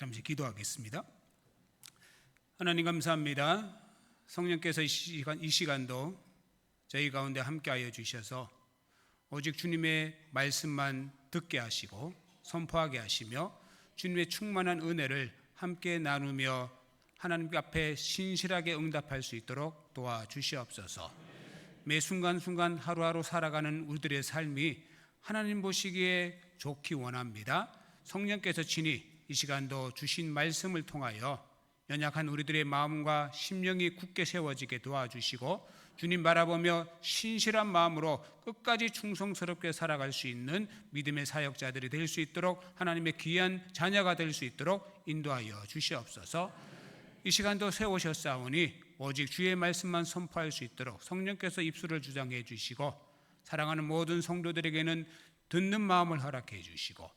잠시 기도하겠습니다. 하나님 감사합니다. 성령께서 이 시간도 저희 가운데 함께하여 주셔서 오직 주님의 말씀만 듣게 하시고 선포하게 하시며 주님의 충만한 은혜를 함께 나누며 하나님 앞에 신실하게 응답할 수 있도록 도와주시옵소서. 매 순간순간 하루하루 살아가는 우리들의 삶이 하나님 보시기에 좋기 원합니다. 성령께서 친히 이 시간도 주신 말씀을 통하여 연약한 우리들의 마음과 심령이 굳게 세워지게 도와주시고 주님 바라보며 신실한 마음으로 끝까지 충성스럽게 살아갈 수 있는 믿음의 사역자들이 될 수 있도록 하나님의 귀한 자녀가 될 수 있도록 인도하여 주시옵소서. 이 시간도 세우셨사오니 오직 주의 말씀만 선포할 수 있도록 성령께서 입술을 주장해 주시고 사랑하는 모든 성도들에게는 듣는 마음을 허락해 주시고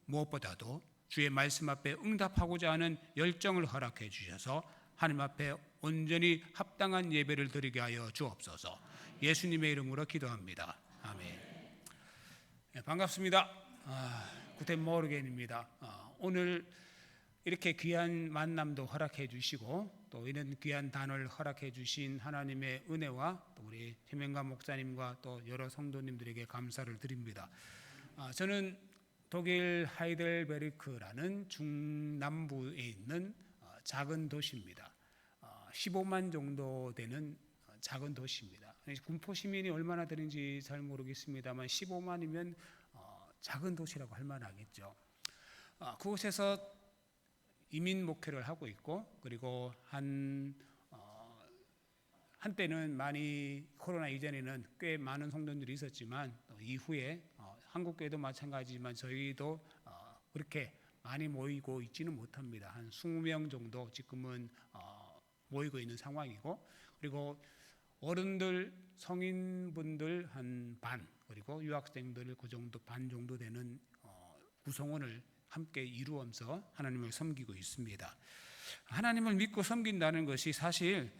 무엇보다도 주의 말씀 앞에 응답하고자 하는 열정을 허락해 주셔서 하나님 앞에 온전히 합당한 예배를 드리게 하여 주옵소서. 예수님의 이름으로 기도합니다. 아멘. 반갑습니다. 구텐 모르겐입니다. 오늘 이렇게 귀한 만남도 허락해 주시고 또 이런 귀한 단어를 허락해 주신 하나님의 은혜와 또 우리 김영감 목사님과 또 여러 성도님들에게 감사를 드립니다. 저는 독일 하이델베르크라는 중남부에 있는 작은 도시입니다. 15만 정도 되는 작은 도시입니다. 군포 시민이 얼마나 되는지 잘 모르겠습니다만 15만이면 작은 도시라고 할 만하겠죠. 그곳에서 이민 목회를 하고 있고 그리고 한때는 많이 코로나 이전에는 꽤 많은 성도들이 있었지만 이후에 한국교회도 마찬가지지만 저희도 그렇게 많이 모이고 있지는 못합니다. 한 20명 정도 지금은 모이고 있는 상황이고 그리고 어른들 성인분들 한 반 그리고 유학생들 그 정도 반 정도 되는 구성원을 함께 이루면서 하나님을 섬기고 있습니다. 하나님을 믿고 섬긴다는 것이 사실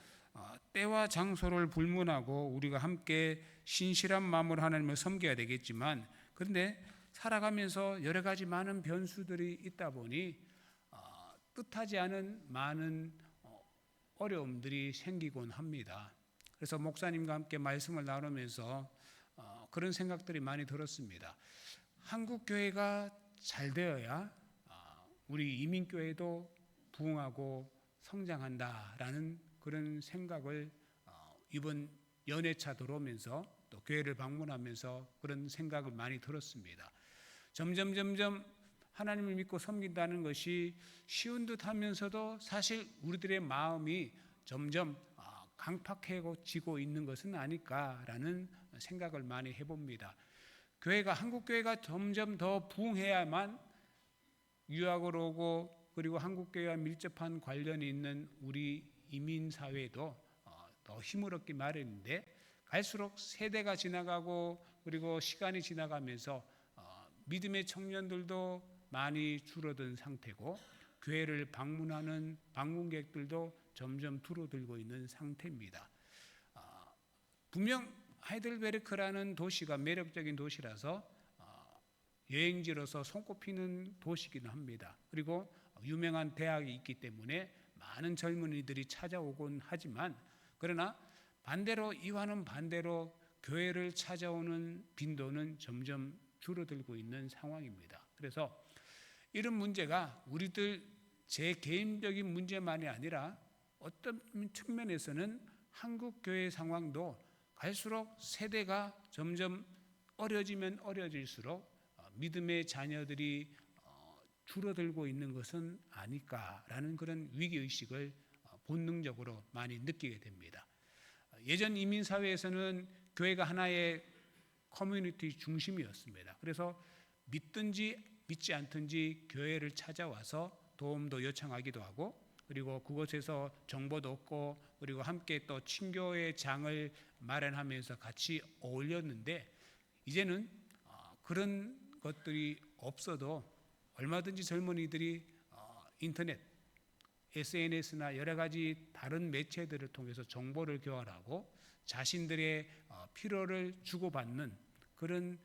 때와 장소를 불문하고 우리가 함께 신실한 마음으로 하나님을 섬겨야 되겠지만 그런데 살아가면서 여러 가지 많은 변수들이 있다 보니 뜻하지 않은 많은 어려움들이 생기곤 합니다. 그래서 목사님과 함께 말씀을 나누면서 그런 생각들이 많이 들었습니다. 한국 교회가 잘 되어야 우리 이민교회도 부흥하고 성장한다라는 그런 생각을 이번 연회차 들어오면서 또 교회를 방문하면서 그런 생각을 많이 들었습니다. 점점 하나님을 믿고 섬긴다는 것이 쉬운 듯 하면서도 사실 우리들의 마음이 점점 강팍해지고 있는 것은 아닐까라는 생각을 많이 해봅니다. 한국 교회가 점점 더 부흥해야만 유학을 오고 그리고 한국 교회와 밀접한 관련이 있는 우리 이민 사회도 더 힘을 얻기 마련인데 갈수록 세대가 지나가고 그리고 시간이 지나가면서 믿음의 청년들도 많이 줄어든 상태고 교회를 방문하는 방문객들도 점점 줄어들고 있는 상태입니다. 분명 하이델베르크라는 도시가 매력적인 도시라서 여행지로서 손꼽히는 도시이기는 합니다. 그리고 유명한 대학이 있기 때문에 많은 젊은이들이 찾아오곤 하지만 그러나 이와는 반대로 교회를 찾아오는 빈도는 점점 줄어들고 있는 상황입니다. 그래서 이런 문제가 우리들 제 개인적인 문제만이 아니라 어떤 측면에서는 한국 교회 상황도 갈수록 세대가 점점 어려지면 어려질수록 믿음의 자녀들이 줄어들고 있는 것은 아닐까라는 그런 위기의식을 본능적으로 많이 느끼게 됩니다. 예전 이민사회에서는 교회가 하나의 커뮤니티 중심이었습니다. 그래서 믿든지 믿지 않든지 교회를 찾아와서 도움도 요청하기도 하고 그리고 그곳에서 정보도 얻고 그리고 함께 또 친교의 장을 마련하면서 같이 어울렸는데 이제는 그런 것들이 없어도 얼마든지 젊은이들이 인터넷, SNS나 여러 가지 다른 매체들을 통해서 정보를 교환하고 자신들의 필요를 주고받는 그런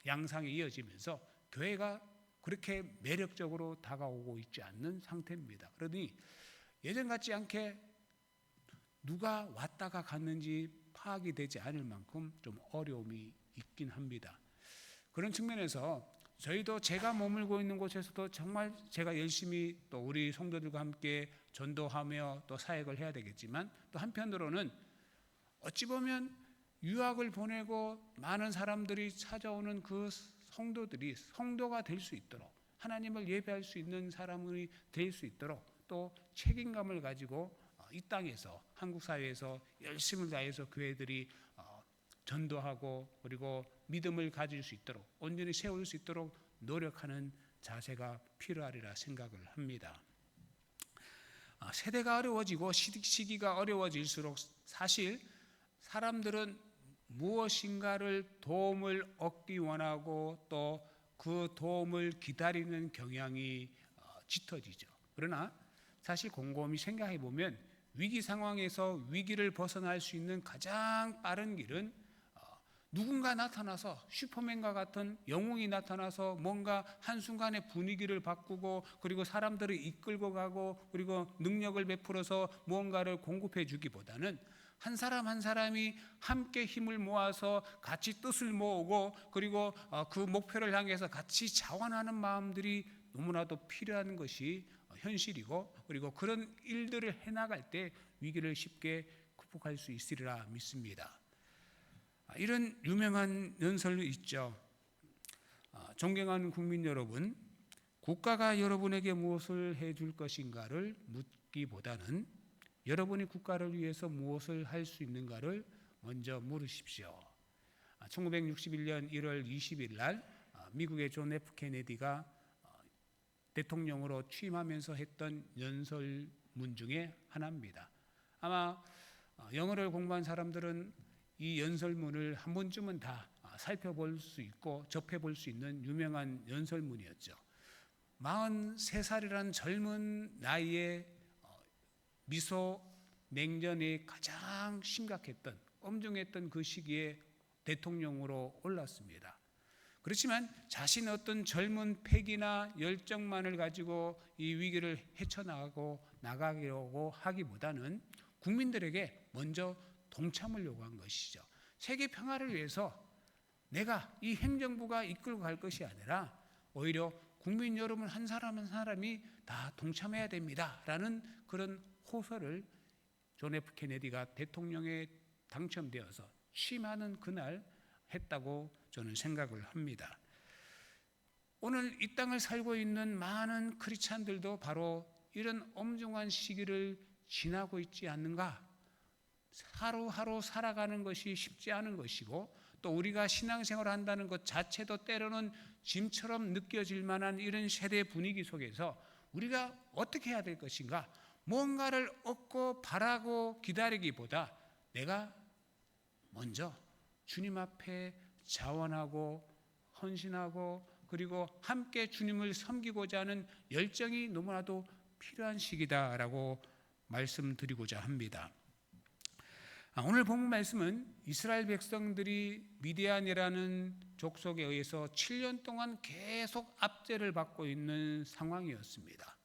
양상이 이어지면서 교회가 그렇게 매력적으로 다가오고 있지 않는 상태입니다. 그러니 예전 같지 않게 누가 왔다가 갔는지 파악이 되지 않을 만큼 좀 어려움이 있긴 합니다. 그런 측면에서 저희도 제가 머물고 있는 곳에서도 정말 제가 열심히 또 우리 성도들과 함께 전도하며 또 사역을 해야 되겠지만, 또 한편으로는 어찌 보면 유학을 보내고 많은 사람들이 찾아오는 그 성도들이 성도가 될 수 있도록, 하나님을 예배할 수 있는 사람이 될 수 있도록 또 책임감을 가지고 이 땅에서, 한국 사회에서 열심을 다해서 교회들이 전도하고 그리고 믿음을 가질 수 있도록, 온전히 세울 수 있도록 노력하는 자세가 필요하리라 생각을 합니다. 세대가 어려워지고 시기가 어려워질수록 사실 사람들은 무엇인가를 도움을 얻기 원하고 또 그 도움을 기다리는 경향이 짙어지죠. 그러나 사실 곰곰이 생각해 보면 위기 상황에서 위기를 벗어날 수 있는 가장 빠른 길은 누군가 나타나서, 슈퍼맨과 같은 영웅이 나타나서 뭔가 한순간에 분위기를 바꾸고 그리고 사람들을 이끌고 가고 그리고 능력을 베풀어서 무언가를 공급해 주기보다는 한 사람 한 사람이 함께 힘을 모아서 같이 뜻을 모으고 그리고 그 목표를 향해서 같이 자원하는 마음들이 너무나도 필요한 것이 현실이고, 그리고 그런 일들을 해나갈 때 위기를 쉽게 극복할 수 있으리라 믿습니다. 이런 유명한 연설이 있죠. 존경하는 국민 여러분, 국가가 여러분에게 무엇을 해줄 것인가를 묻기보다는 여러분이 국가를 위해서 무엇을 할 수 있는가를 먼저 물으십시오. 1961년 1월 20일 날 미국의 존 F 케네디가 대통령으로 취임하면서 했던 연설문 중에 하나입니다. 아마 영어를 공부한 사람들은 이 연설문을 한 번쯤은 다 살펴볼 수 있고 접해볼 수 있는 유명한 연설문이었죠. 43살이라는 젊은 나이에 미소 냉전이 가장 심각했던, 엄중했던 그 시기에 대통령으로 올랐습니다. 그렇지만 자신의 어떤 젊은 패기나 열정만을 가지고 이 위기를 헤쳐나가려고 하기보다는 국민들에게 먼저 동참을 요구한 것이죠. 세계 평화를 위해서 내가 이 행정부가 이끌고 갈 것이 아니라 오히려 국민 여러분 한 사람 한 사람이 다 동참해야 됩니다라는 그런 호소를 존 F 케네디가 대통령에 당첨되어서 취임하는 그날 했다고 저는 생각을 합니다. 오늘 이 땅을 살고 있는 많은 크리스찬들도 바로 이런 엄중한 시기를 지나고 있지 않는가? 하루하루 살아가는 것이 쉽지 않은 것이고, 또 우리가 신앙생활을 한다는 것 자체도 때로는 짐처럼 느껴질 만한 이런 세대 분위기 속에서 우리가 어떻게 해야 될 것인가? 뭔가를 얻고 바라고 기다리기보다 내가 먼저 주님 앞에 자원하고 헌신하고 그리고 함께 주님을 섬기고자 하는 열정이 너무나도 필요한 시기다라고 말씀드리고자 합니다. 오늘 본문 말씀은 이스라엘 백성들이 미디안이라는 족속에 의해서 7년 동안 계속 압제를 받고 있는 상황이었습니다.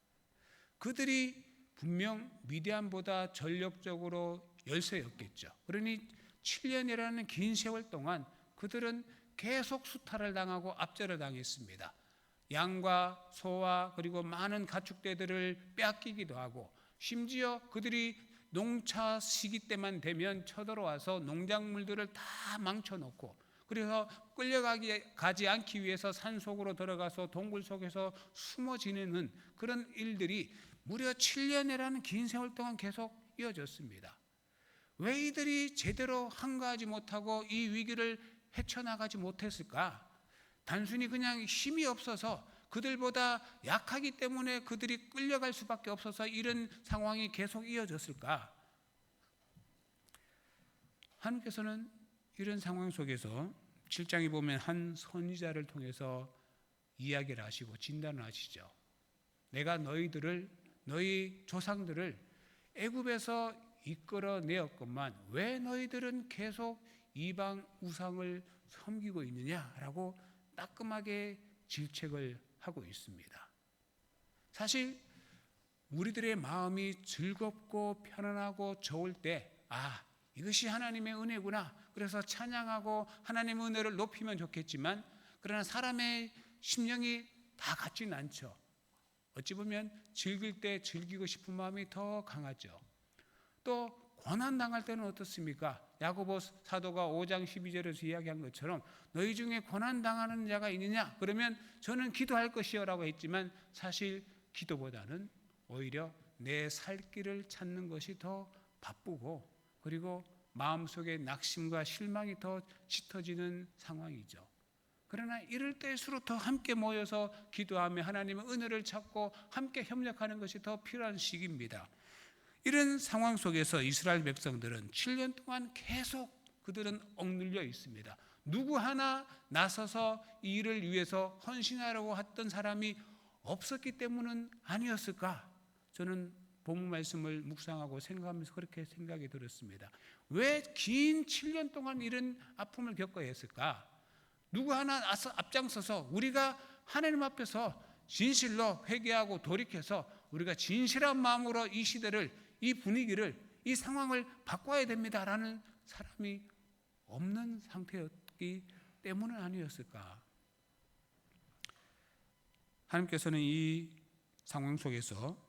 그들이 분명 미디안보다 전력적으로 열세였겠죠. 그러니 7년이라는 긴 세월 동안 그들은 계속 수탈을 당하고 압제를 당했습니다. 양과 소와 그리고 많은 가축대들을 빼앗기기도 하고, 심지어 그들이 농차 시기 때만 되면 쳐들어와서 농작물들을 다 망쳐놓고, 그래서 끌려가지 않기 위해서 산속으로 들어가서 동굴 속에서 숨어 지내는 그런 일들이 무려 7년이라는 긴 세월 동안 계속 이어졌습니다. 왜 이들이 제대로 항거하지 못하고 이 위기를 헤쳐나가지 못했을까? 단순히 그냥 힘이 없어서, 그들보다 약하기 때문에 그들이 끌려갈 수밖에 없어서 이런 상황이 계속 이어졌을까? 하나님께서는 이런 상황 속에서 7장에 보면 한 선지자를 통해서 이야기를 하시고 진단을 하시죠. 내가 너희 조상들을 애굽에서 이끌어내었건만 왜 너희들은 계속 이방 우상을 섬기고 있느냐라고 따끔하게 질책을 하고 있습니다. 사실 우리들의 마음이 즐겁고 편안하고 좋을 때 이것이 하나님의 은혜구나, 그래서 찬양하고 하나님의 은혜를 높이면 좋겠지만, 그러나 사람의 심령이 다 같지는 않죠. 어찌 보면 즐길 때 즐기고 싶은 마음이 더 강하죠. 또 고난당할 때는 어떻습니까? 야고보 사도가 5장 12절에서 이야기한 것처럼 너희 중에 고난당하는 자가 있느냐? 그러면 저는 기도할 것이요 라고 했지만, 사실 기도보다는 오히려 내 살 길을 찾는 것이 더 바쁘고, 그리고 마음속에 낙심과 실망이 더 짙어지는 상황이죠. 그러나 이럴 때일수록 더 함께 모여서 기도하며 하나님의 은혜를 찾고 함께 협력하는 것이 더 필요한 시기입니다. 이런 상황 속에서 이스라엘 백성들은 7년 동안 계속 그들은 억눌려 있습니다. 누구 하나 나서서 이 일을 위해서 헌신하려고 했던 사람이 없었기 때문은 아니었을까? 저는 본문 말씀을 묵상하고 생각하면서 그렇게 생각이 들었습니다. 왜 긴 7년 동안 이런 아픔을 겪어야 했을까? 누구 하나 앞장서서 우리가 하나님 앞에서 진실로 회개하고 돌이켜서 우리가 진실한 마음으로 이 시대를, 이 분위기를, 이 상황을 바꿔야 됩니다라는 사람이 없는 상태였기 때문은 아니었을까? 하나님께서는 이 상황 속에서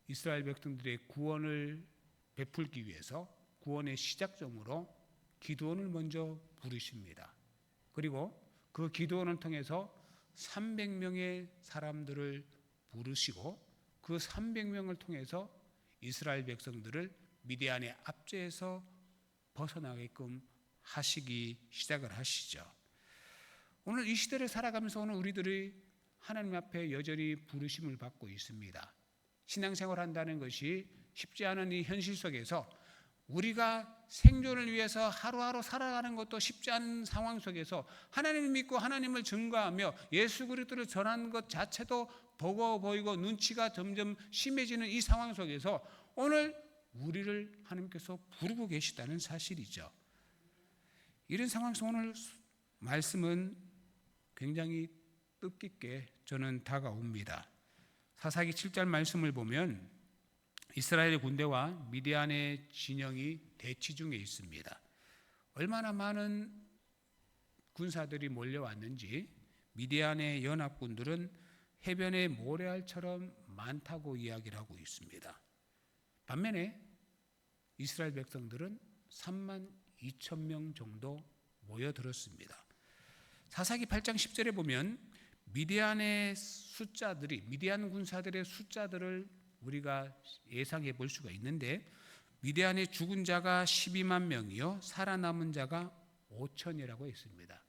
이스라엘 백성들의 구원을 베풀기 위해서 구원의 시작점으로 기드온을 먼저 부르십니다. 그리고 그 기드온을 통해서 300명의 사람들을 부르시고 그 300명을 통해서 이스라엘 백성들을 미디안의 압제에서 벗어나게끔 하시기 시작을 하시죠. 오늘 이 시대를 살아가면서 오늘 우리들이 하나님 앞에 여전히 부르심을 받고 있습니다. 신앙생활 한다는 것이 쉽지 않은 이 현실 속에서 우리가 생존을 위해서 하루하루 살아가는 것도 쉽지 않은 상황 속에서 하나님을 믿고 하나님을 증거하며 예수 그리스도를 전하는 것 자체도 버거워 보이고 눈치가 점점 심해지는 이 상황 속에서 오늘 우리를 하나님께서 부르고 계시다는 사실이죠. 이런 상황에서 오늘 말씀은 굉장히 뜻깊게 저는 다가옵니다. 사사기 7장 말씀을 보면 이스라엘의 군대와 미디안의 진영이 대치 중에 있습니다. 얼마나 많은 군사들이 몰려왔는지 미디안의 연합군들은 해변의 모래알처럼 많다고 이야기를 하고 있습니다. 반면에 이스라엘 백성들은 3만 2천 명 정도 모여들었습니다. 사사기 8장 10절에 보면 미디안 군사들의 숫자들을 우리가 예상해 볼 수가 있는데, 미디안의 죽은 자가 12만 명이요 살아남은 자가 5천이라고 했습니다.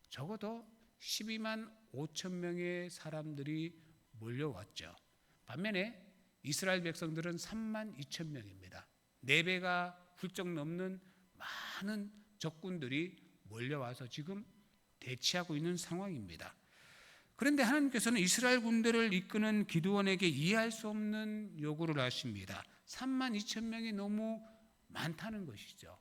적어도 12만 5천 명의 사람들이 몰려왔죠. 반면에 이스라엘 백성들은 3만 2천 명입니다. 4배가 훌쩍 넘는 많은 적군들이 몰려와서 지금 대치하고 있는 상황입니다. 그런데 하나님께서는 이스라엘 군대를 이끄는 기드온에게 이해할 수 없는 요구를 하십니다. 3만 2천 명이 너무 많다는 것이죠.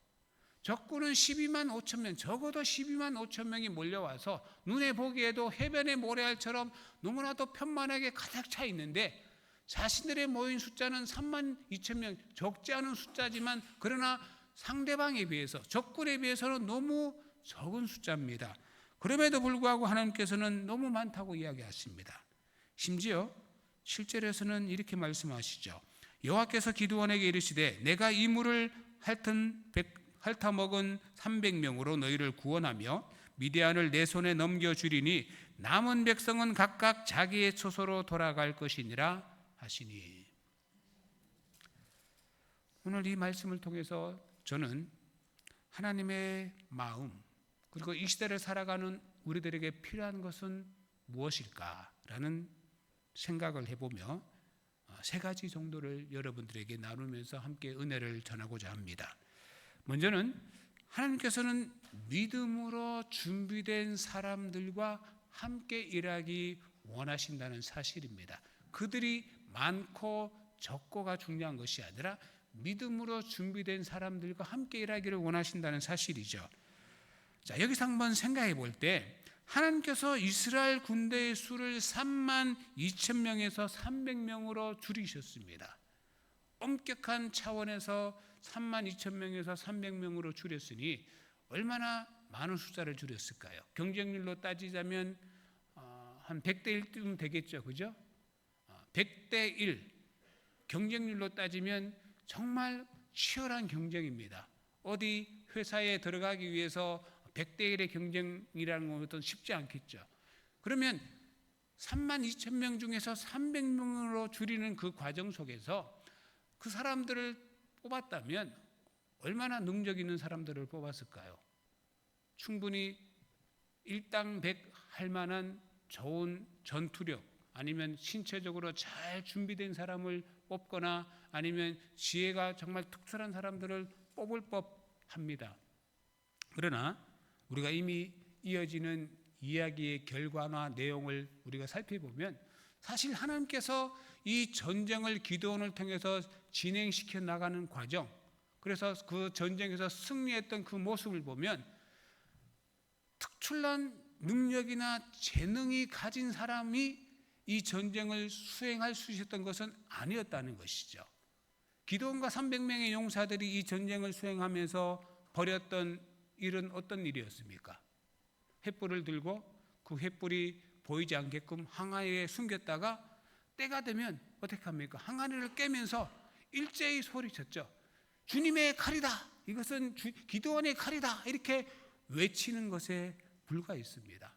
적군은 12만 5천 명, 적어도 12만 5천 명이 몰려와서 눈에 보기에도 해변의 모래알처럼 너무나도 편만하게 가득 차 있는데, 자신들의 모인 숫자는 3만 2천 명, 적지 않은 숫자지만 그러나 상대방에 비해서, 적군에 비해서는 너무 적은 숫자입니다. 그럼에도 불구하고 하나님께서는 너무 많다고 이야기하십니다. 심지어 7절에서는 이렇게 말씀하시죠. 여호와께서 기드온에게 이르시되 내가 이 물을 핥아먹은 300명으로 너희를 구원하며 미디안을 내 손에 넘겨주리니 남은 백성은 각각 자기의 처소로 돌아갈 것이니라 하시니. 오늘 이 말씀을 통해서 저는 하나님의 마음, 그리고 이 시대를 살아가는 우리들에게 필요한 것은 무엇일까라는 생각을 해보며 3가지 정도를 여러분들에게 나누면서 함께 은혜를 전하고자 합니다. 먼저는 하나님께서는 믿음으로 준비된 사람들과 함께 일하기 원하신다는 사실입니다. 그들이 많고 적고가 중요한 것이 아니라 믿음으로 준비된 사람들과 함께 일하기를 원하신다는 사실이죠. 자, 여기서 한번 생각해 볼 때 하나님께서 이스라엘 군대의 수를 3만 2천 명에서 300명으로 줄이셨습니다. 엄격한 차원에서 3만 2천 명에서 300명으로 줄였으니 얼마나 많은 숫자를 줄였을까요? 경쟁률로 따지자면 한 100대 1쯤 되겠죠, 그죠? 100대 1 경쟁률로 따지면 정말 치열한 경쟁입니다. 어디 회사에 들어가기 위해서 100대 1의 경쟁이라는 것은 쉽지 않겠죠. 그러면 3만 2천 명 중에서 300명으로 줄이는 그 과정 속에서 그 사람들을 뽑았다면 얼마나 능력 있는 사람들을 뽑았을까요? 충분히 일당 100 할 만한 좋은 전투력, 아니면 신체적으로 잘 준비된 사람을 뽑거나 아니면 지혜가 정말 특출한 사람들을 뽑을 법합니다. 그러나 우리가 이미 이어지는 이야기의 결과나 내용을 우리가 살펴보면 사실 하나님께서 이 전쟁을 기드온을 통해서 진행시켜 나가는 과정, 그래서 그 전쟁에서 승리했던 그 모습을 보면 특출난 능력이나 재능이 가진 사람이 이 전쟁을 수행할 수 있었던 것은 아니었다는 것이죠. 기드온과 300명의 용사들이 이 전쟁을 수행하면서 벌였던 일은 어떤 일이었습니까? 횃불을 들고 그 횃불이 보이지 않게끔 항아리에 숨겼다가 때가 되면 어떻게 합니까? 항아리를 깨면서 일제히 소리쳤죠. 주님의 칼이다. 이것은 기드온의 칼이다. 이렇게 외치는 것에 불과했습니다.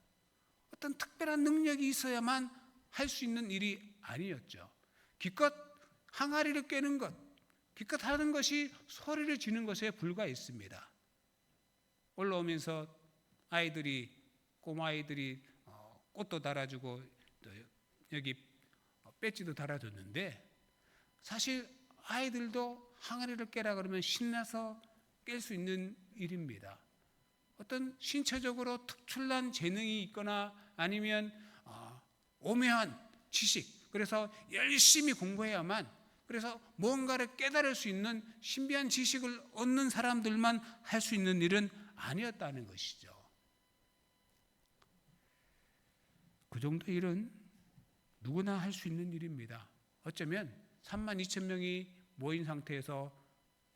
어떤 특별한 능력이 있어야만 할 수 있는 일이 아니었죠. 기껏 항아리를 깨는 것, 기껏 하는 것이 소리를 지는 것에 불과했습니다. 올라오면서 꼬마 아이들이 꽃도 달아주고 또 여기 배지도 달아줬는데, 사실 아이들도 항아리를 깨라 그러면 신나서 깰 수 있는 일입니다. 어떤 신체적으로 특출난 재능이 있거나 아니면 오묘한 지식, 그래서 열심히 공부해야만, 그래서 뭔가를 깨달을 수 있는 신비한 지식을 얻는 사람들만 할 수 있는 일은 아니었다는 것이죠. 그 정도 일은 누구나 할 수 있는 일입니다. 어쩌면 3만 2천 명이 모인 상태에서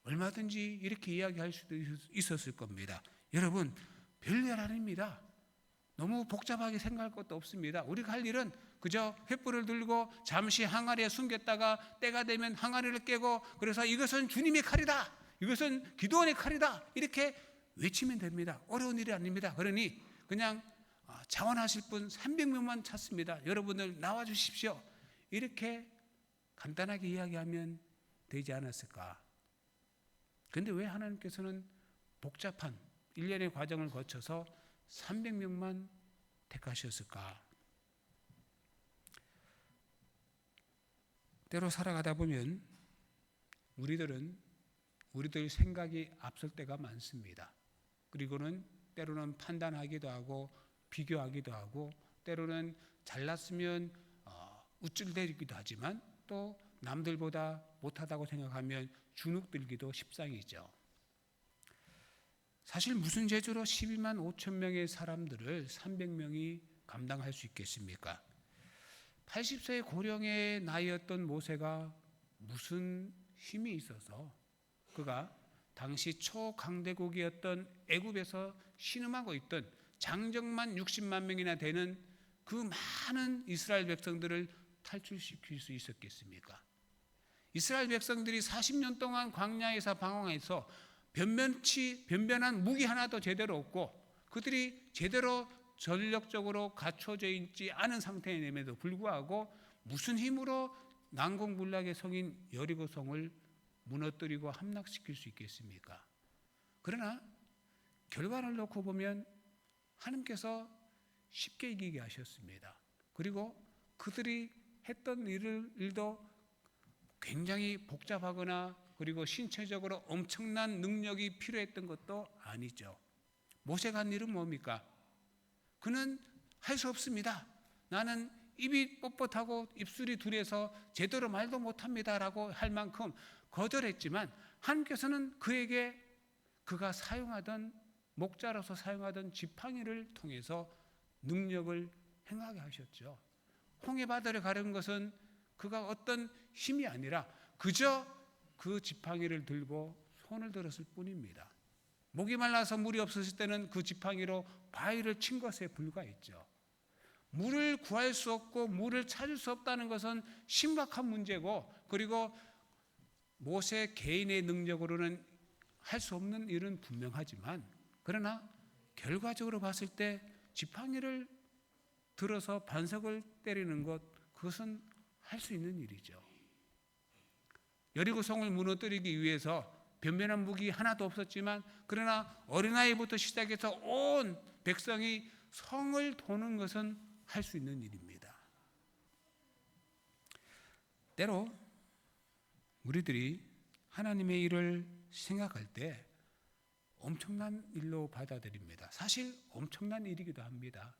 얼마든지 이렇게 이야기할 수도 있었을 겁니다. 여러분, 별일 아닙니다. 너무 복잡하게 생각할 것도 없습니다. 우리가 할 일은 그저 횃불을 들고 잠시 항아리에 숨겼다가 때가 되면 항아리를 깨고, 그래서 이것은 주님의 칼이다, 이것은 기드온의 칼이다, 이렇게 외치면 됩니다. 어려운 일이 아닙니다. 그러니 그냥 자원하실 분 300명만 찾습니다. 여러분들 나와 주십시오. 이렇게 간단하게 이야기하면 되지 않았을까? 그런데 왜 하나님께서는 복잡한 일련의 과정을 거쳐서 300명만 택하셨을까? 때로 살아가다 보면 우리들 생각이 앞설 때가 많습니다. 그리고는 때로는 판단하기도 하고 비교하기도 하고, 때로는 잘났으면 우쭐대기도 하지만 또 남들보다 못하다고 생각하면 주눅들기도 십상이죠. 사실 무슨 재주로 12만 5천 명의 사람들을 300명이 감당할 수 있겠습니까? 80세의 고령의 나이였던 모세가 무슨 힘이 있어서 그가 당시 초강대국이었던 애굽에서 신음하고 있던 장정만 60만 명이나 되는 그 많은 이스라엘 백성들을 탈출시킬 수 있었겠습니까? 이스라엘 백성들이 40년 동안 광야에서 방황해서 변변한 무기 하나도 제대로 없고, 그들이 제대로 전력적으로 갖춰져 있지 않은 상태임에도 불구하고 무슨 힘으로 난공불락의 성인 여리고성을 무너뜨리고 함락시킬 수 있겠습니까? 그러나 결과를 놓고 보면 하나님께서 쉽게 이기게 하셨습니다. 그리고 그들이 했던 일도 굉장히 복잡하거나 그리고 신체적으로 엄청난 능력이 필요했던 것도 아니죠. 모세가 한 일은 뭡니까? 그는 할 수 없습니다. 나는 입이 뻣뻣하고 입술이 둔해서 제대로 말도 못합니다 라고 할 만큼 거절했지만, 하나님께서는 그에게 그가 사용하던 목자로서 사용하던 지팡이를 통해서 능력을 행하게 하셨죠. 홍해바다를 가른 것은 그가 어떤 힘이 아니라 그저 그 지팡이를 들고 손을 들었을 뿐입니다. 목이 말라서 물이 없었을 때는 그 지팡이로 바위를 친 것에 불과했죠. 물을 구할 수 없고 물을 찾을 수 없다는 것은 심각한 문제고, 그리고 모세 개인의 능력으로는 할 수 없는 일은 분명하지만, 그러나 결과적으로 봤을 때 지팡이를 들어서 반석을 때리는 것, 그것은 할 수 있는 일이죠. 여리고성을 무너뜨리기 위해서 변변한 무기 하나도 없었지만, 그러나 어린아이부터 시작해서 온 백성이 성을 도는 것은 할 수 있는 일입니다. 때로 우리들이 하나님의 일을 생각할 때 엄청난 일로 받아들입니다. 사실 엄청난 일이기도 합니다.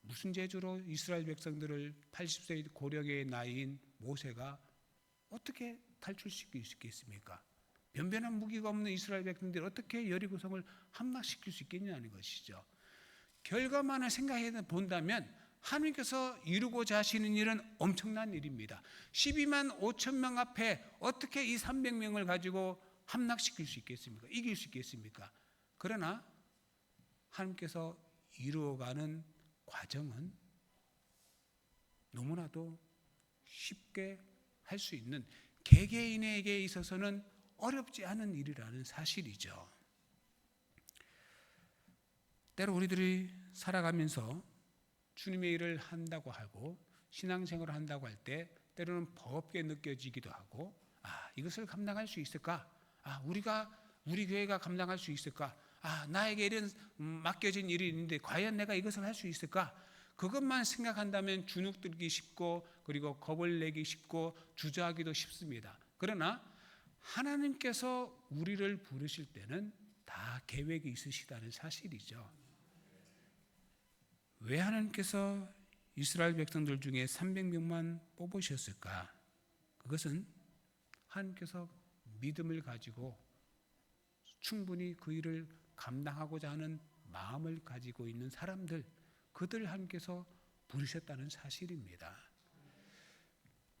무슨 재주로 이스라엘 백성들을 80세 고령의 나이인 모세가 어떻게 탈출시킬 수 있겠습니까? 변변한 무기가 없는 이스라엘 백성들이 어떻게 여리고성을 함락시킬 수 있겠냐는 것이죠. 결과만을 생각해 본다면 하나님께서 이루고자 하시는 일은 엄청난 일입니다. 12만 5천 명 앞에 어떻게 이 300명을 가지고 함락시킬 수 있겠습니까? 이길 수 있겠습니까? 그러나 하나님께서 이루어가는 과정은 너무나도 쉽게 할 수 있는, 개개인에게 있어서는 어렵지 않은 일이라는 사실이죠. 때로 우리들이 살아가면서 주님의 일을 한다고 하고 신앙생활을 한다고 할 때 때로는 버겁게 느껴지기도 하고, 이것을 감당할 수 있을까? 우리 교회가 감당할 수 있을까? 나에게 이런 맡겨진 일이 있는데 과연 내가 이것을 할 수 있을까? 그것만 생각한다면 주눅들기 쉽고, 그리고 겁을 내기 쉽고 주저하기도 쉽습니다. 그러나 하나님께서 우리를 부르실 때는 다 계획이 있으시다는 사실이죠. 왜 하나님께서 이스라엘 백성들 중에 300명만 뽑으셨을까? 그것은 하나님께서 믿음을 가지고 충분히 그 일을 감당하고자 하는 마음을 가지고 있는 사람들, 그들 하나님께서 부르셨다는 사실입니다.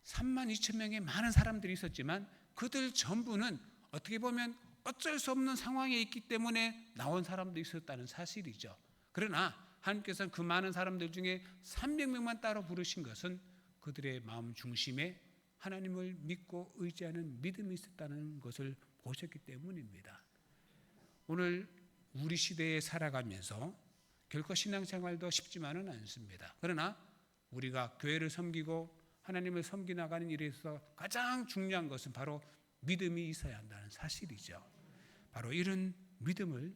3만 2천 명의 많은 사람들이 있었지만 그들 전부는 어떻게 보면 어쩔 수 없는 상황에 있기 때문에 나온 사람도 있었다는 사실이죠. 그러나 하나님께서는 그 많은 사람들 중에 300명만 따로 부르신 것은 그들의 마음 중심에 하나님을 믿고 의지하는 믿음이 있었다는 것을 보셨기 때문입니다. 오늘 우리 시대에 살아가면서 결코 신앙생활도 쉽지만은 않습니다. 그러나 우리가 교회를 섬기고 하나님을 섬기 나가는 일에 있어서 가장 중요한 것은 바로 믿음이 있어야 한다는 사실이죠. 바로 이런 믿음을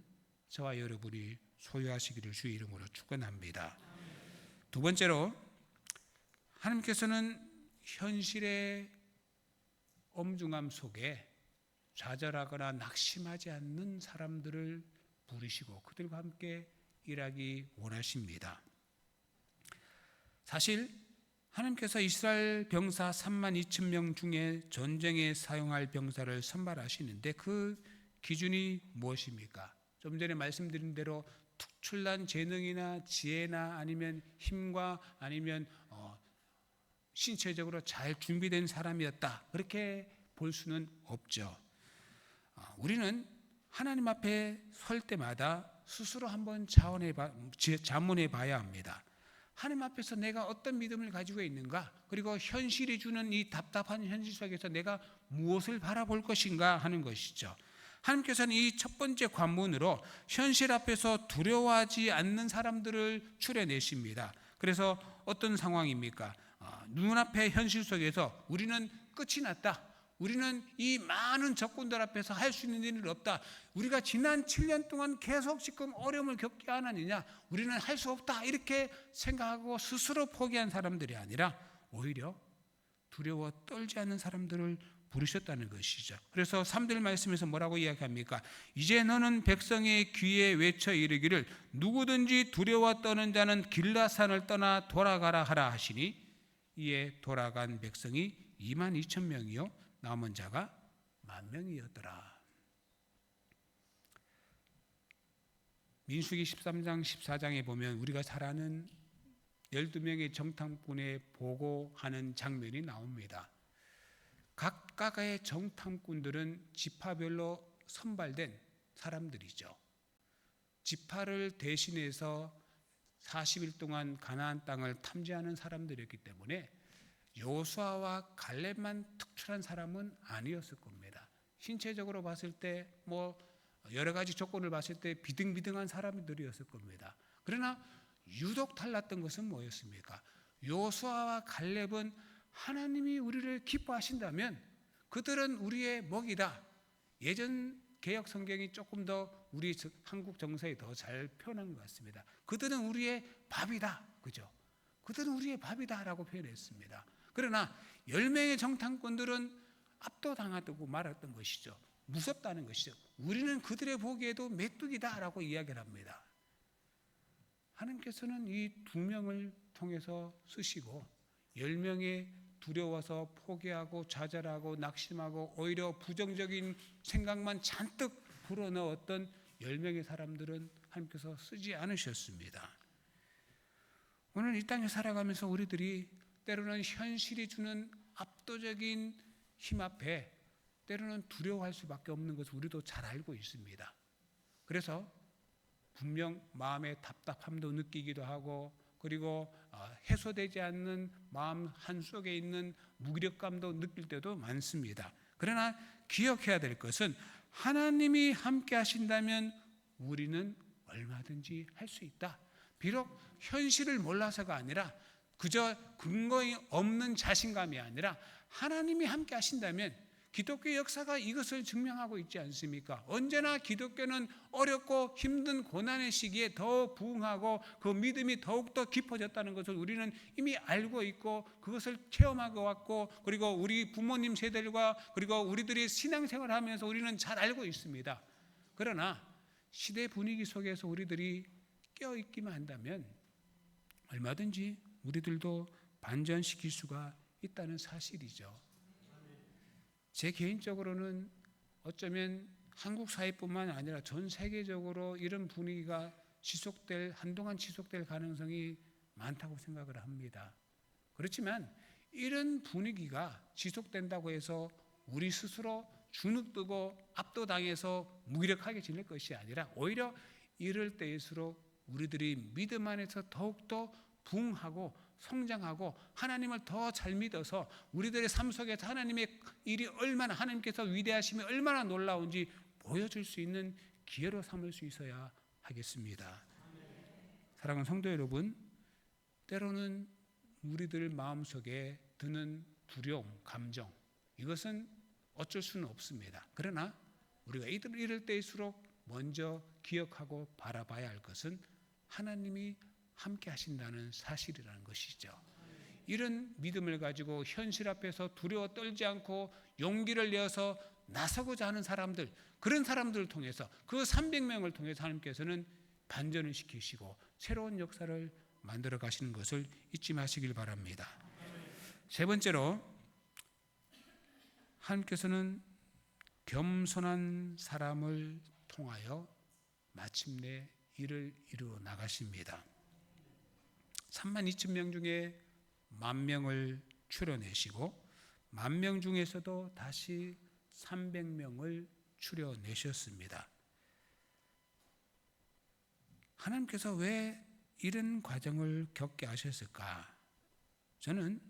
저와 여러분이 소유하시기를 주의 이름으로 축원합니다. 두 번째로, 하나님께서는 현실의 엄중함 속에 좌절하거나 낙심하지 않는 사람들을 부르시고 그들과 함께 일하기 원하십니다. 사실 하나님께서 이스라엘 병사 3만 2천 명 중에 전쟁에 사용할 병사를 선발하시는데 그 기준이 무엇입니까? 좀 전에 말씀드린 대로 특출난 재능이나 지혜나 아니면 힘과 아니면 신체적으로 잘 준비된 사람이었다, 그렇게 볼 수는 없죠. 우리는 하나님 앞에 설 때마다 스스로 한번 자문해 봐야 합니다. 하나님 앞에서 내가 어떤 믿음을 가지고 있는가, 그리고 현실이 주는 이 답답한 현실 속에서 내가 무엇을 바라볼 것인가 하는 것이죠. 하나님께서는 이 첫 번째 관문으로 현실 앞에서 두려워하지 않는 사람들을 추려내십니다. 그래서 어떤 상황입니까? 눈앞의 현실 속에서 우리는 끝이 났다, 우리는 이 많은 적군들 앞에서 할 수 있는 일은 없다, 우리가 지난 7년 동안 계속 지금 어려움을 겪지 않았느냐, 우리는 할 수 없다, 이렇게 생각하고 스스로 포기한 사람들이 아니라 오히려 두려워 떨지 않는 사람들을 부르셨다는 것이죠. 그래서 3절 말씀에서 뭐라고 이야기합니까? 이제 너는 백성의 귀에 외쳐 이르기를 누구든지 두려워 떠는 자는 길라산을 떠나 돌아가라 하라 하시니 이에 돌아간 백성이 2만 2천 명이요 남은 자가 10,000명이었더라. 민수기 13장 14장에 보면 우리가 잘 아는 12명의 정탐꾼에 보고하는 장면이 나옵니다. 각각의 정탐꾼들은 지파별로 선발된 사람들이죠. 지파를 대신해서 40일 동안 가나안 땅을 탐지하는 사람들이었기 때문에 여호수아와 갈렙만 특출한 사람은 아니었을 겁니다. 신체적으로 봤을 때 여러 가지 조건을 봤을 때 비등비등한 사람들이었을 겁니다. 그러나 유독 달랐던 것은 뭐였습니까? 여호수아와 갈렙은 하나님이 우리를 기뻐하신다면 그들은 우리의 먹이다. 예전 개역 성경이 조금 더 우리 한국 정서에 더 잘 표현한 것 같습니다. 그들은 우리의 밥이다. 그죠? 그들은 우리의 밥이다라고 표현했습니다. 그러나 10명의 정탐꾼들은 압도당하고 말았던 것이죠. 무섭다는 것이죠. 우리는 그들의 보기에도 메뚜기다라고 이야기를 합니다. 하나님께서는 이 2명을 통해서 쓰시고 10명의 두려워서 포기하고 좌절하고 낙심하고 오히려 부정적인 생각만 잔뜩 불어넣었던 10명의 사람들은 하나님께서 쓰지 않으셨습니다. 오늘 이 땅에 살아가면서 우리들이 때로는 현실이 주는 압도적인 힘 앞에 때로는 두려워할 수밖에 없는 것을 우리도 잘 알고 있습니다. 그래서 분명 마음의 답답함도 느끼기도 하고 그리고 해소되지 않는 마음 한속에 있는 무기력감도 느낄 때도 많습니다. 그러나 기억해야 될 것은 하나님이 함께 하신다면 우리는 얼마든지 할 수 있다. 비록 현실을 몰라서가 아니라 그저 근거이 없는 자신감이 아니라 하나님이 함께 하신다면 기독교의 역사가 이것을 증명하고 있지 않습니까? 언제나 기독교는 어렵고 힘든 고난의 시기에 더 부흥하고 그 믿음이 더욱더 깊어졌다는 것을 우리는 이미 알고 있고 그것을 체험하고 왔고 그리고 우리 부모님 세대들과 그리고 우리들이 신앙생활을 하면서 우리는 잘 알고 있습니다. 그러나 시대 분위기 속에서 우리들이 깨어있기만 한다면 얼마든지 우리들도 반전시킬 수가 있다는 사실이죠. 제 개인적으로는 어쩌면 한국 사회뿐만 아니라 전 세계적으로 이런 분위기가 한동안 지속될 가능성이 많다고 생각을 합니다. 그렇지만 이런 분위기가 지속된다고 해서 우리 스스로 주눅들고 압도당해서 무기력하게 지낼 것이 아니라 오히려 이럴 때일수록 우리들이 믿음 안에서 더욱더 부흥하고 성장하고 하나님을 더 잘 믿어서 우리들의 삶 속에서 하나님의 일이 얼마나 하나님께서 위대하심이 얼마나 놀라운지 보여줄 수 있는 기회로 삼을 수 있어야 하겠습니다. 사랑하는 성도 여러분, 때로는 우리들 마음속에 드는 두려움, 감정 이것은 어쩔 수는 없습니다. 그러나 우리가 이럴 때일수록 먼저 기억하고 바라봐야 할 것은 하나님이 함께 하신다는 사실이라는 것이죠. 이런 믿음을 가지고 현실 앞에서 두려워 떨지 않고 용기를 내어서 나서고자 하는 사람들, 그런 사람들을 통해서 그 300명을 통해서 하나님께서는 반전을 시키시고 새로운 역사를 만들어 가시는 것을 잊지 마시길 바랍니다. 세 번째로 하나님께서는 겸손한 사람을 통하여 마침내 일을 이루어 나가십니다. 32,000명 중에 10,000명을 추려내시고 10,000명 중에서도 다시 300명을 추려내셨습니다. 하나님께서 왜 이런 과정을 겪게 하셨을까? 저는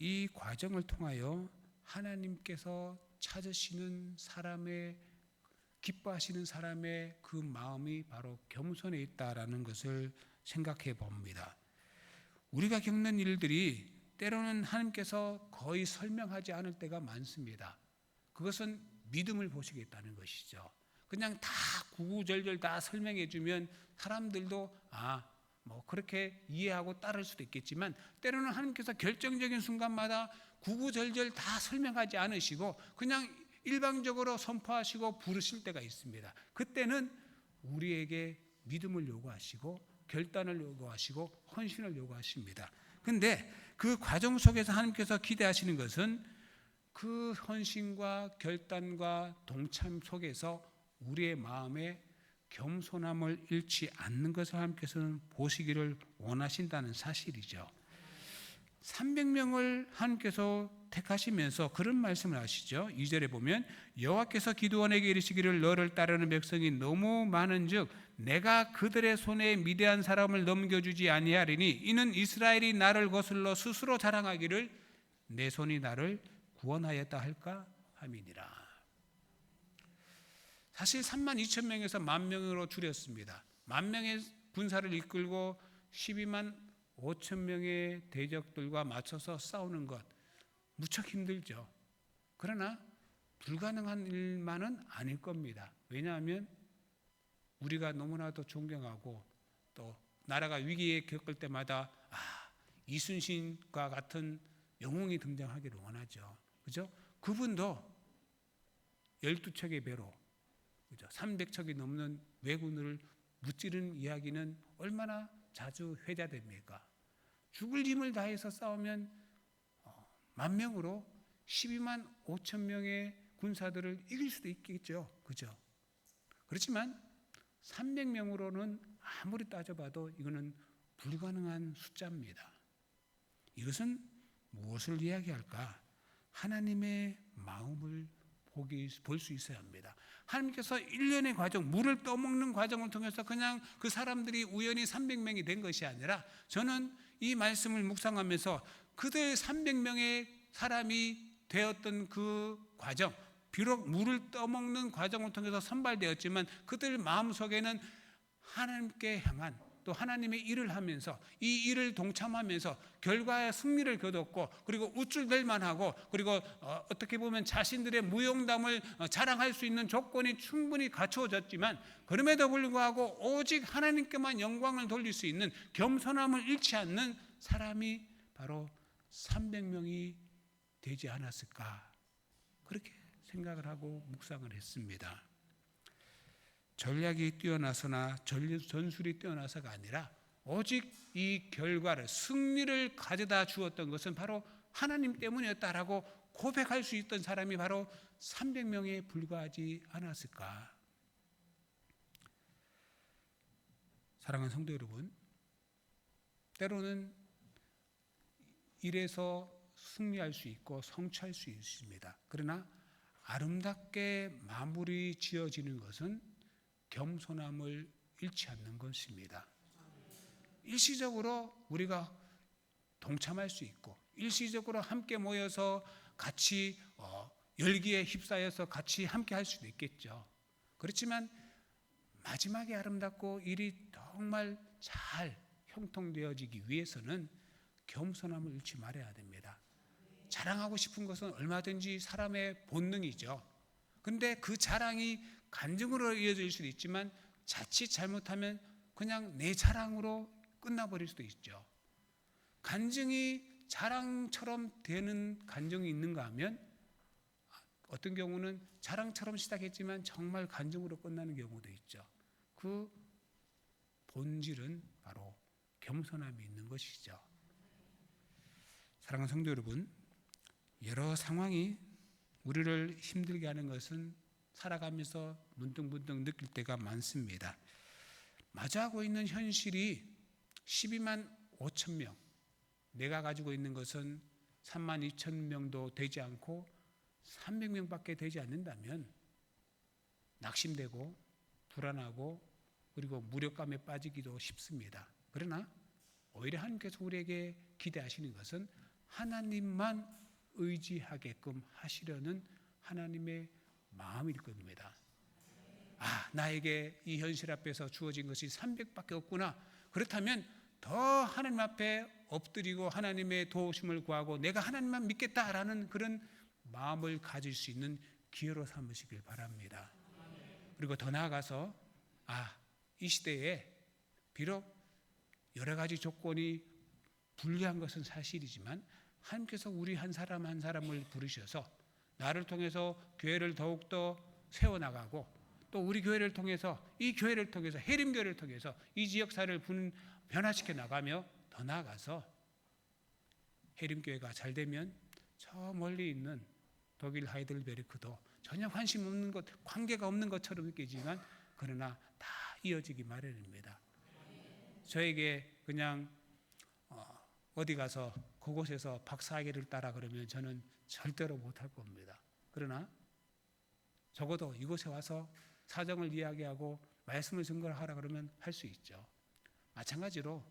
이 과정을 통하여 하나님께서 찾으시는 사람의 기뻐하시는 사람의 그 마음이 바로 겸손에 있다라는 것을 생각해 봅니다. 우리가 겪는 일들이 때로는 하나님께서 거의 설명하지 않을 때가 많습니다. 그것은 믿음을 보시겠다는 것이죠. 그냥 다 구구절절 다 설명해 주면 사람들도 그렇게 이해하고 따를 수도 있겠지만 때로는 하나님께서 결정적인 순간마다 구구절절 다 설명하지 않으시고 그냥 일방적으로 선포하시고 부르실 때가 있습니다. 그때는 우리에게 믿음을 요구하시고 결단을 요구하시고 헌신을 요구하십니다. 그런데 그 과정 속에서 하나님께서 기대하시는 것은 그 헌신과 결단과 동참 속에서 우리의 마음에 겸손함을 잃지 않는 것을 하나님께서는 보시기를 원하신다는 사실이죠. 300명을 하나님께서 택하시면서 그런 말씀을 하시죠. 2절에 보면 여호와께서 기드온에게 이르시기를 너를 따르는 백성이 너무 많은즉 내가 그들의 손에 미대한 사람을 넘겨주지 아니하리니 이는 이스라엘이 나를 거슬러 스스로 자랑하기를 내 손이 나를 구원하였다 할까 함이니라. 사실 3만 2천 명에서 10,000명으로 줄였습니다. 10,000명의 군사를 이끌고 12만 5천 명의 대적들과 맞춰서 싸우는 것 무척 힘들죠. 그러나 불가능한 일만은 아닐 겁니다. 왜냐하면 우리가 너무나도 존경하고 또 나라가 위기에 겪을 때마다 이순신과 같은 영웅이 등장하기를 원하죠. 그죠? 그분도 12척의 배로 300척이 넘는 왜군을 무찌른 이야기는 얼마나 자주 회자됩니까? 죽을 힘을 다해서 싸우면 10,000명으로 12만 5천 명의 군사들을 이길 수도 있겠죠. 그죠? 그렇지만 300명으로는 아무리 따져봐도 이거는 불가능한 숫자입니다. 이것은 무엇을 이야기할까? 하나님의 마음을 볼 수 있어야 합니다. 하나님께서 1년의 과정, 물을 떠먹는 과정을 통해서 그냥 그 사람들이 우연히 300명이 된 것이 아니라 저는 이 말씀을 묵상하면서 그들 300명의 사람이 되었던 그 과정, 비록 물을 떠먹는 과정을 통해서 선발되었지만 그들 마음속에는 하나님께 향한 또 하나님의 일을 하면서 이 일을 동참하면서 결과의 승리를 거뒀고 그리고 우쭐댈 만하고 그리고 어떻게 보면 자신들의 무용담을 자랑할 수 있는 조건이 충분히 갖추어졌지만 그럼에도 불구하고 오직 하나님께만 영광을 돌릴 수 있는 겸손함을 잃지 않는 사람이 바로 300명이 되지 않았을까 그렇게 생각을 하고 묵상을 했습니다. 전략이 뛰어나서나 전술이 뛰어나서가 아니라 오직 이 결과를 승리를 가져다 주었던 것은 바로 하나님 때문이었다라고 고백할 수 있던 사람이 바로 300명에 불과하지 않았을까. 사랑하는 성도 여러분, 때로는 일에서 승리할 수 있고 성취할 수 있습니다. 그러나 아름답게 마무리 지어지는 것은 겸손함을 잃지 않는 것입니다. 일시적으로 우리가 동참할 수 있고 일시적으로 함께 모여서 같이 열기에 휩싸여서 같이 함께 할 수도 있겠죠. 그렇지만 마지막에 아름답고 일이 정말 잘 형통되어지기 위해서는 겸손함을 잃지 말아야 됩니다. 자랑하고 싶은 것은 얼마든지 사람의 본능이죠. 그런데 그 자랑이 간증으로 이어질 수도 있지만 자칫 잘못하면 그냥 내 자랑으로 끝나버릴 수도 있죠. 간증이 자랑처럼 되는 간증이 있는가 하면 어떤 경우는 자랑처럼 시작했지만 정말 간증으로 끝나는 경우도 있죠. 그 본질은 바로 겸손함이 있는 것이죠. 사랑하는 성도 여러분, 여러 상황이 우리를 힘들게 하는 것은 살아가면서 문득문득 느낄 때가 많습니다. 마주하고 있는 현실이 12만 5천 명, 내가 가지고 있는 것은 3만 2천 명도 되지 않고 300명밖에 되지 않는다면 낙심되고 불안하고 그리고 무력감에 빠지기도 쉽습니다. 그러나 오히려 하나님께서 우리에게 기대하시는 것은 하나님만 의지하게끔 하시려는 하나님의 마음일 겁니다. 나에게 이 현실 앞에서 주어진 것이 300밖에 없구나. 그렇다면 더 하나님 앞에 엎드리고 하나님의 도우심을 구하고 내가 하나님만 믿겠다라는 그런 마음을 가질 수 있는 기회로 삼으시길 바랍니다. 그리고 더 나아가서 이 시대에 비록 여러 가지 조건이 불리한 것은 사실이지만 하나님께서 우리 한 사람 한 사람을 부르셔서 나를 통해서 교회를 더욱더 세워나가고 또 우리 교회를 통해서 이 교회를 통해서 해림교회를 통해서 이 지역사를 변화시켜 나가며 더 나아가서 해림교회가 잘 되면 저 멀리 있는 독일 하이델베르크도 전혀 관심 없는 것, 관계가 없는 것처럼 느끼지만 그러나 다 이어지기 마련입니다. 저에게 그냥 어디 가서 그곳에서 박사학위를 따라 그러면 저는 절대로 못할 겁니다. 그러나 적어도 이곳에 와서 사정을 이야기하고 말씀을 증거하라 그러면 할 수 있죠. 마찬가지로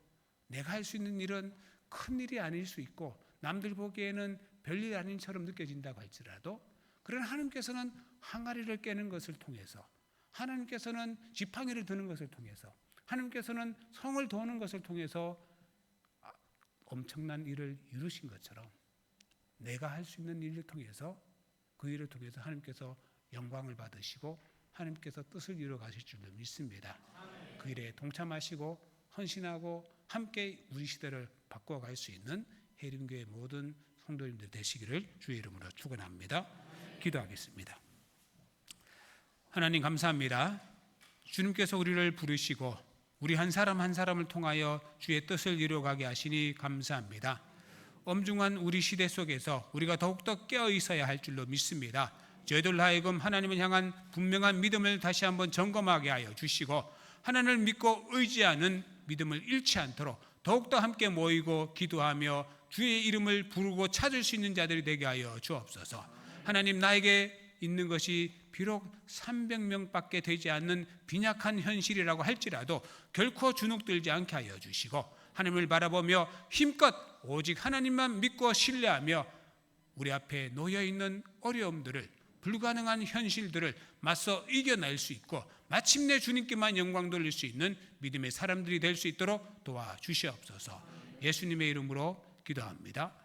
내가 할 수 있는 일은 큰 일이 아닐 수 있고 남들 보기에는 별일 아닌처럼 느껴진다고 할지라도, 그러나 하나님께서는 항아리를 깨는 것을 통해서, 하나님께서는 지팡이를 드는 것을 통해서, 하나님께서는 성을 도는 것을 통해서 엄청난 일을 이루신 것처럼 내가 할 수 있는 일을 통해서, 그 일을 통해서 하나님께서 영광을 받으시고 하나님께서 뜻을 이루어 가실 줄로 믿습니다. 그 일에 동참하시고 헌신하고 함께 우리 시대를 바꿔갈 수 있는 해림교회 모든 성도님들 되시기를 주의 이름으로 축원합니다. 기도하겠습니다. 하나님 감사합니다. 주님께서 우리를 부르시고 우리 한 사람 한 사람을 통하여 주의 뜻을 이루어가게 하시니 감사합니다. 엄중한 우리 시대 속에서 우리가 더욱더 깨어 있어야 할 줄로 믿습니다. 저희들 하여금 하나님을 향한 분명한 믿음을 다시 한번 점검하게 하여 주시고, 하나님을 믿고 의지하는 믿음을 잃지 않도록 더욱더 함께 모이고 기도하며 주의 이름을 부르고 찾을 수 있는 자들이 되게 하여 주옵소서. 하나님, 나에게 있는 것이 비록 300명밖에 되지 않는 빈약한 현실이라고 할지라도 결코 주눅들지 않게 하여 주시고, 하나님을 바라보며 힘껏 오직 하나님만 믿고 신뢰하며 우리 앞에 놓여있는 어려움들을, 불가능한 현실들을 맞서 이겨낼 수 있고 마침내 주님께만 영광 돌릴 수 있는 믿음의 사람들이 될 수 있도록 도와주시옵소서. 예수님의 이름으로 기도합니다.